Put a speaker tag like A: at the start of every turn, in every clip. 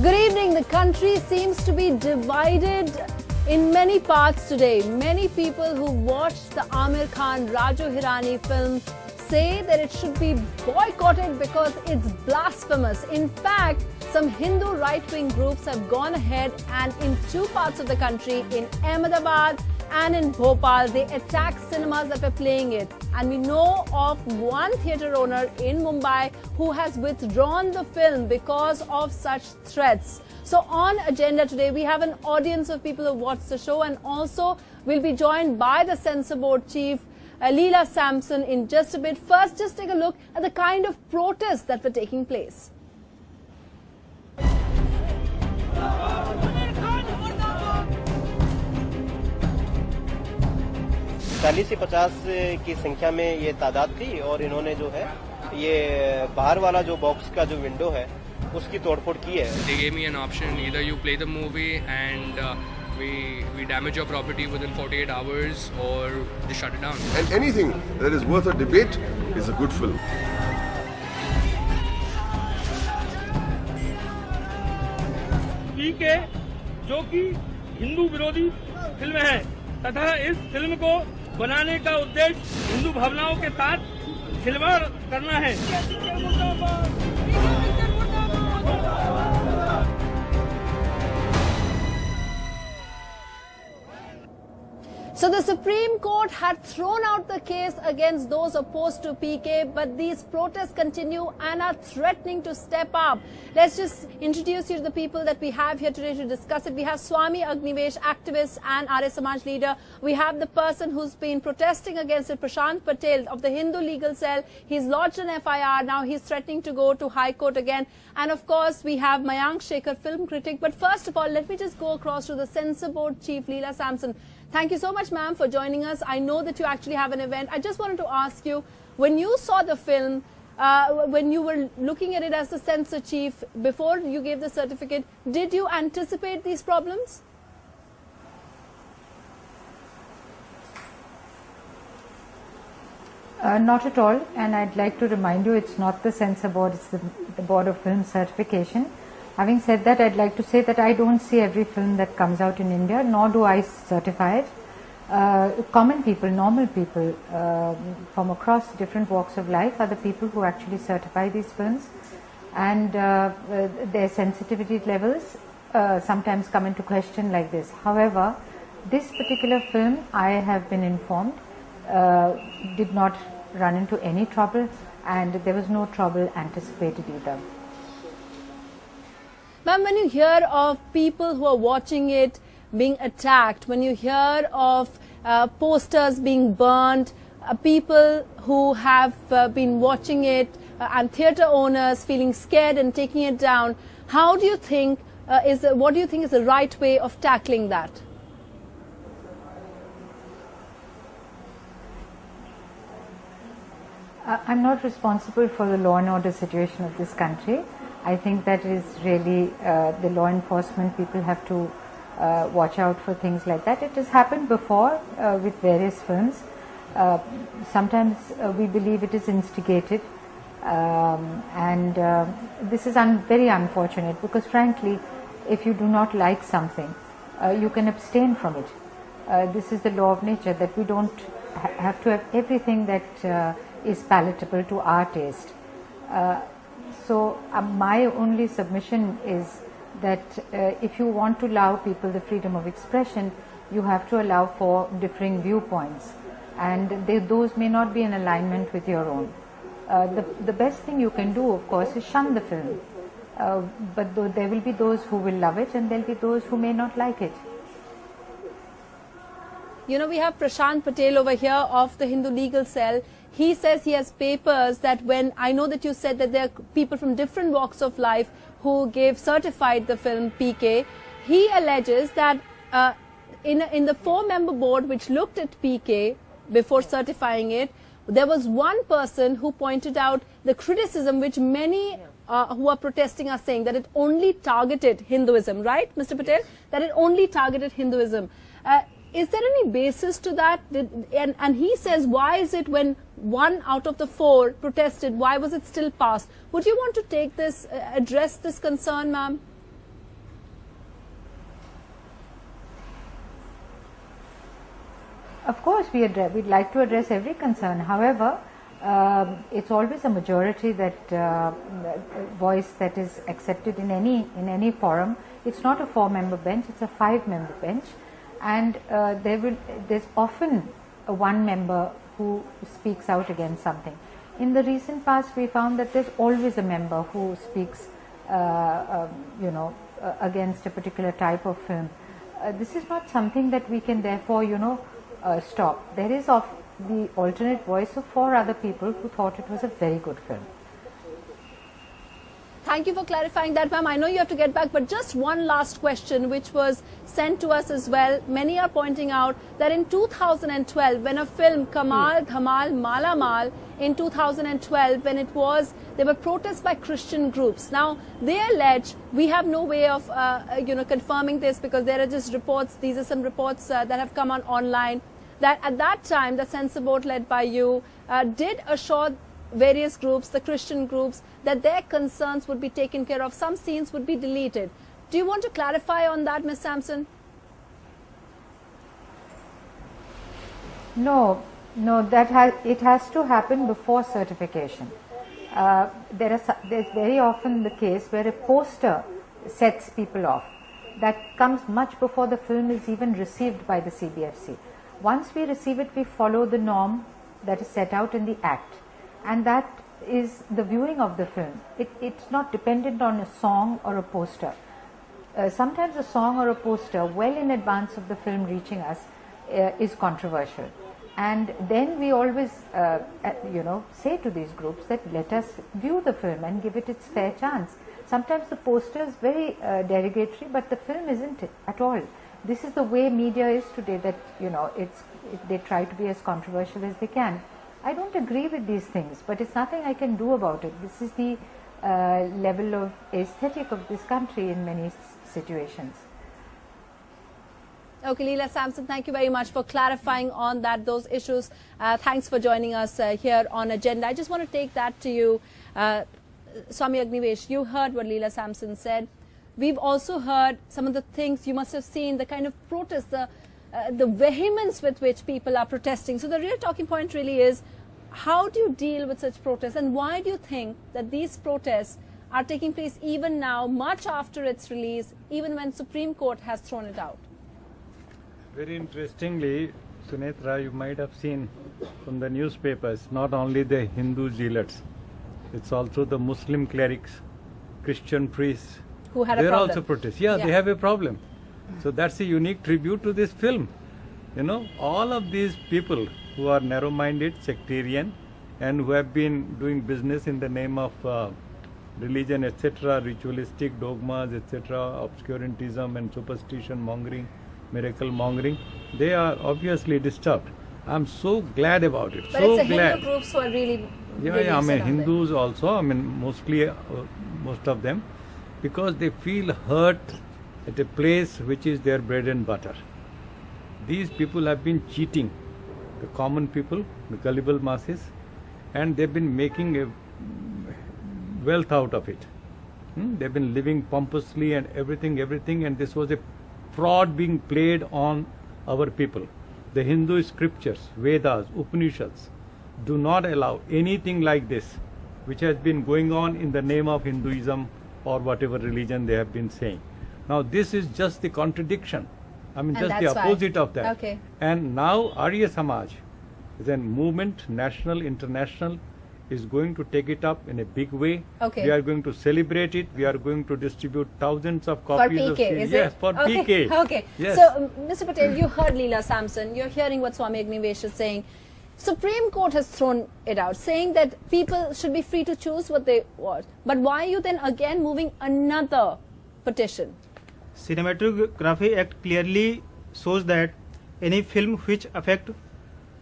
A: Good evening. The country seems to be divided in many parts today. Many people who watched the Amir Khan Raju Hirani film say that it should be boycotted because it's blasphemous. In fact, some Hindu right-wing groups have gone ahead and in two parts of the country, in Ahmedabad and in Bhopal, they attacked cinemas that were playing it. And we know of one theatre owner in Mumbai who has withdrawn the film because of such threats. So on agenda today, we have an audience of people who watched the show, and also we'll be joined by the Censor Board chief, Leela Samson, in just a bit. First, just take a look at the kind of protests that were taking place.
B: चालीस से 50 की संख्या में ये तादाद थी और इन्होंने जो है ये बाहर वाला जो बॉक्स का जो विंडो है उसकी तोड़फोड़ की है.
C: They gave me an option: either you play the movie and we damage your property within 48 hours, or just shut it down.
D: And anything that is worth a debate is a good film.
E: पीके जो कि हिंदू विरोधी film है तथा इस film को बनाने का उद्देश्य हिंदू भावनाओं के साथ खिलवाड़ करना है.
A: So the Supreme Court had thrown out the case against those opposed to PK, but these protests continue and are threatening to step up. Let's just introduce you to the people that we have here today to discuss it. We have Swami Agnivesh, activist and Arya Samaj leader. We have the person who's been protesting against it, Prashant Patel of the Hindu Legal Cell. He's lodged an FIR. Now he's threatening to go to High Court again. And of course, we have Mayank Shekhar, film critic. But first of all, let me just go across to the Censor Board chief, Leela Samson. Thank you so much, ma'am, for joining us. I know that you actually have an event. I just wanted to ask you, when you saw the film, when you were looking at it as the censor chief, before you gave the certificate, did you anticipate these problems?
F: Not at all, and I'd like to remind you it's not the Censor Board, it's the Board of Film Certification. Having said that, I'd like to say that I don't see every film that comes out in India, nor do I certify it. Common people, normal people from across different walks of life are the people who actually certify these films, and their sensitivity levels sometimes come into question like this. However, this particular film, I have been informed, did not run into any trouble, and there was no trouble anticipated either.
A: Ma'am, when you hear of people who are watching it being attacked, when you hear of posters being burnt, people who have been watching it and theatre owners feeling scared and taking it down, how do you think what do you think is the right way of tackling that?
F: I'm not responsible for the law and order situation of this country. I think that is really the law enforcement people have to watch out for things like that. It has happened before with various films. Sometimes we believe it is instigated, and this is very unfortunate, because frankly, if you do not like something, you can abstain from it. This is the law of nature, that we don't have to have everything that is palatable to our taste. So my only submission is that if you want to allow people the freedom of expression, you have to allow for differing viewpoints, and those may not be in alignment with your own. The best thing you can do, of course, is shun the film, but there will be those who will love it and there will be those who may not like it.
A: You know, we have Prashant Patel over here of the Hindu Legal Cell. He says he has papers that when, I know that you said that there are people from different walks of life who certified the film PK. He alleges that in the 4-member board which looked at PK before certifying it, there was one person who pointed out the criticism which many who are protesting are saying, that it only targeted Hinduism, right, Mr. Patel? That it only targeted Hinduism. Is there any basis to that? And he says, why is it when 1 out of the 4 protested, why was it still passed? Would you want to take this, address this concern, ma'am?
F: Of course, we'd like to address every concern. However, it's always a majority that voice that is accepted in any forum. It's not a 4-member bench; it's a 5-member bench, and there's often a 1 member who speaks out against something. In the recent past, we found that there's always a member who speaks, against a particular type of film. This is not something that we can therefore, stop. There is the alternate voice of 4 other people who thought it was a very good film.
A: Thank you for clarifying that, ma'am. I know you have to get back, but just one last question which was sent to us as well. Many are pointing out that in 2012, when a film Kamal Dhamal Mala Mal in 2012, when there were protests by Christian groups. Now, they allege, we have no way of confirming this because there are just reports. These are some reports that have come online, that at that time the Censor Board led by you did assure various groups, the Christian groups, that their concerns would be taken care of. Some scenes would be deleted. Do you want to clarify on that, Ms. Samson?
F: No, it has to happen before certification. There's very often the case where a poster sets people off. That comes much before the film is even received by the CBFC. Once we receive it, we follow the norm that is set out in the Act. And that is the viewing of the film. It's not dependent on a song or a poster. Sometimes a song or a poster, well in advance of the film reaching us, is controversial. And then we always, say to these groups that let us view the film and give it its fair chance. Sometimes the poster is very derogatory, but the film isn't at all. This is the way media is today, that, they try to be as controversial as they can. I don't agree with these things, but it's nothing I can do about it. This is the level of aesthetic of this country in many situations.
A: Okay, Leela Samson, thank you very much for clarifying on those issues. Thanks for joining us here on Agenda. I just want to take that to you, Swami Agnivesh. You heard what Leela Samson said. We've also heard some of the things you must have seen, the kind of protest, the vehemence with which people are protesting. So the real talking point really is, how do you deal with such protests, and why do you think that these protests are taking place even now, much after its release, even when Supreme Court has thrown it out?
G: Very interestingly, Sunetra, you might have seen from the newspapers, not only the Hindu zealots, it's also the Muslim clerics, Christian priests.
A: Who had a problem.
G: They're also protest. Yeah, they have a problem. So that's a unique tribute to this film. All of these people who are narrow-minded, sectarian, and who have been doing business in the name of religion, etc., ritualistic dogmas, etc., obscurantism and superstition mongering, miracle mongering, they are obviously disturbed. I'm so glad about it.
A: But
G: so
A: it's the
G: glad.
A: Hindu groups who are really
G: I mean, Hindus
A: it.
G: also, mostly, most of them, because they feel hurt at a place which is their bread and butter. These people have been cheating the common people, the gullible masses, and they've been making a wealth out of it. They've been living pompously and everything, and this was a fraud being played on our people. The Hindu scriptures, Vedas, Upanishads do not allow anything like this, which has been going on in the name of Hinduism or whatever religion they have been saying. Now this is just the contradiction. Just the opposite of that.
A: Okay.
G: And now Arya Samaj is a movement, national, international, is going to take it up in a big way.
A: Okay.
G: We are going to celebrate it. We are going to distribute thousands of copies
A: for PK,
G: of
A: is
G: Yes,
A: it?
G: for
A: okay.
G: PK.
A: Okay.
G: Yes.
A: So, Mr. Patel, you heard Leela Samson. You're hearing what Swami Agnivesh is saying. Supreme Court has thrown it out, saying that people should be free to choose what they want. But why are you then again moving another petition?
H: Cinematography Act clearly shows that any film which affect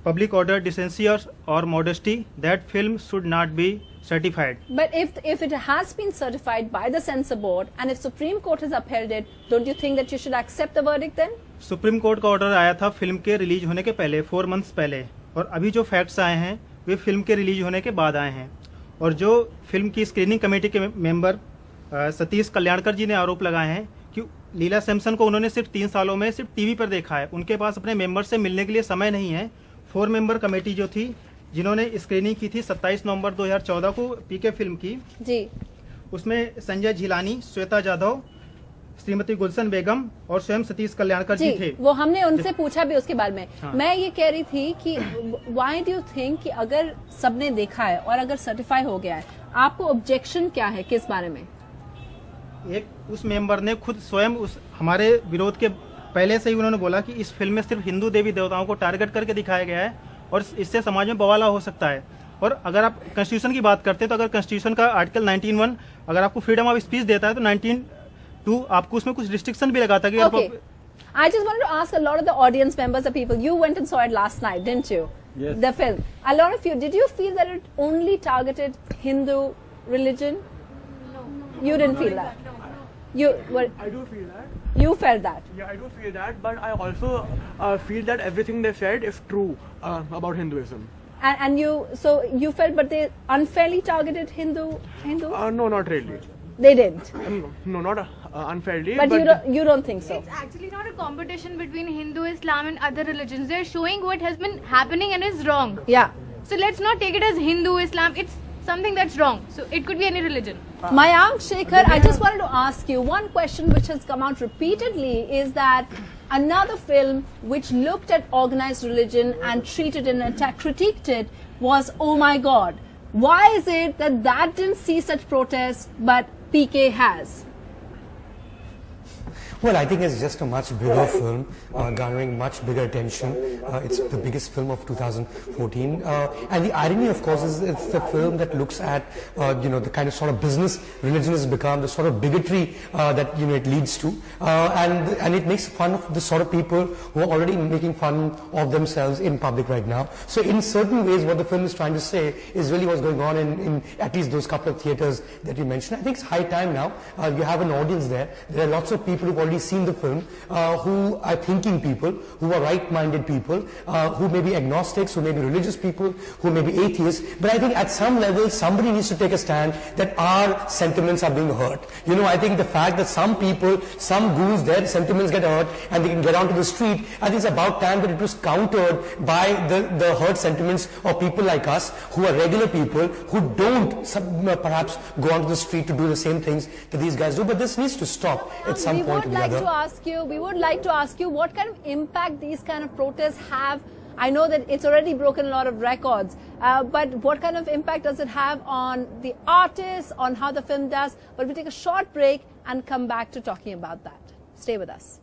H: public order, decency or modesty, that film should not be certified.
A: But if it has been certified by the Censor Board and if Supreme Court has upheld it, don't you think that you should accept the verdict then?
H: Supreme court का order आया था film के release होने के पहले 4 months पहले, और अभी जो फैक्ट्स आए हैं वे फिल्म के रिलीज होने के बाद आए हैं। और जो फिल्म की स्क्रीनिंग कमेटी के मेंबर सतीश कल्याणकर जी ने आरोप लगाए हैं कि लीला सैमसन को उन्होंने सिर्फ 3 सालों में सिर्फ टीवी पर देखा है, उनके पास अपने मेंबर से मिलने के लिए समय नहीं है। 4 मेंबर कमेटी जो थी जिन्होंने स्क्रीनिंग की थी 27 नवंबर 2014 को पीके फिल्म की
A: जी,
H: उसमें संजय झिलानी, श्वेता जाधव, श्रीमती गुलशन बेगम और स्वयं सतीश कल्याणकर जी थे।
A: वो हमने उनसे पूछा भी उसके बारे में।
H: हाँ।
A: मैं ये कह रही थी कि व्हाई डू यू थिंक कि अगर सबने देखा है और अगर सर्टिफाई हो गया है, आपको ऑब्जेक्शन क्या है, किस बारे में?
H: एक उस मेंबर ने खुद स्वयं उस हमारे विरोध के पहले से ही उन्होंने बोला कि इस फिल्म में सिर्फ हिंदू देवी देवताओं को टारगेट करके दिखाया गया है और इससे समाज में बवाला हो सकता है। और अगर आप कॉन्स्टिट्यूशन की बात करते हैं तो अगर कॉन्स्टिट्यूशन का आर्टिकल 19(1) अगर आपको फ्रीडम ऑफ स्पीच देता है तो 19(2) आपको उसमें कुछ रिस्ट्रिक्शन भी लगाता है।
A: Okay. I just wanted to ask a lot of the audience members, the people, you went and saw it last night, didn't you?
G: Yes.
A: The film. A lot of you, did you feel that it only targeted Hindu religion? No. You didn't feel that? No. You were.
I: I do feel that.
A: You felt that?
I: Yeah, I do feel that, but I also feel that everything they said is true about Hinduism.
A: And you, so you felt, but they unfairly targeted Hindus?
I: No, not really.
A: They didn't.
I: No, not unfairly.
A: But you don't think so?
J: It's actually not a competition between Hindu, Islam and other religions. They're showing what has been happening and is wrong.
A: Yeah.
J: So let's not take it as Hindu, Islam. It's something that's wrong. So it could be any religion.
A: Mayank Shekhar, I just wanted to ask you one question which has come out repeatedly is that another film which looked at organized religion and treated and critiqued it was Oh My God. Why is it that that didn't see such protests but PK has?
K: Well, I think it's just a much bigger film, garnering much bigger attention. It's the biggest film of 2014. And the irony, of course, is it's the film that looks at, the kind of sort of business religion has become, the sort of bigotry that, it leads to. And it makes fun of the sort of people who are already making fun of themselves in public right now. So in certain ways, what the film is trying to say is really what's going on in at least those couple of theatres that you mentioned. I think it's high time now. You have an audience there. There are lots of people who've already seen the film, who are thinking people, who are right-minded people, who may be agnostics, who may be religious people, who may be atheists. But I think at some level, somebody needs to take a stand that our sentiments are being hurt. I think the fact that some people, some goons, their sentiments get hurt and they can get onto the street, I think it's about time that it was countered by the hurt sentiments of people like us, who are regular people, who don't perhaps go onto the street to do the same things that these guys do. But this needs to stop at some point or the other.
A: We would like to ask you what kind of impact these kind of protests have. I know that it's already broken a lot of records, but what kind of impact does it have on the artists, on how the film does? But we'll take a short break and come back to talking about that. Stay with us.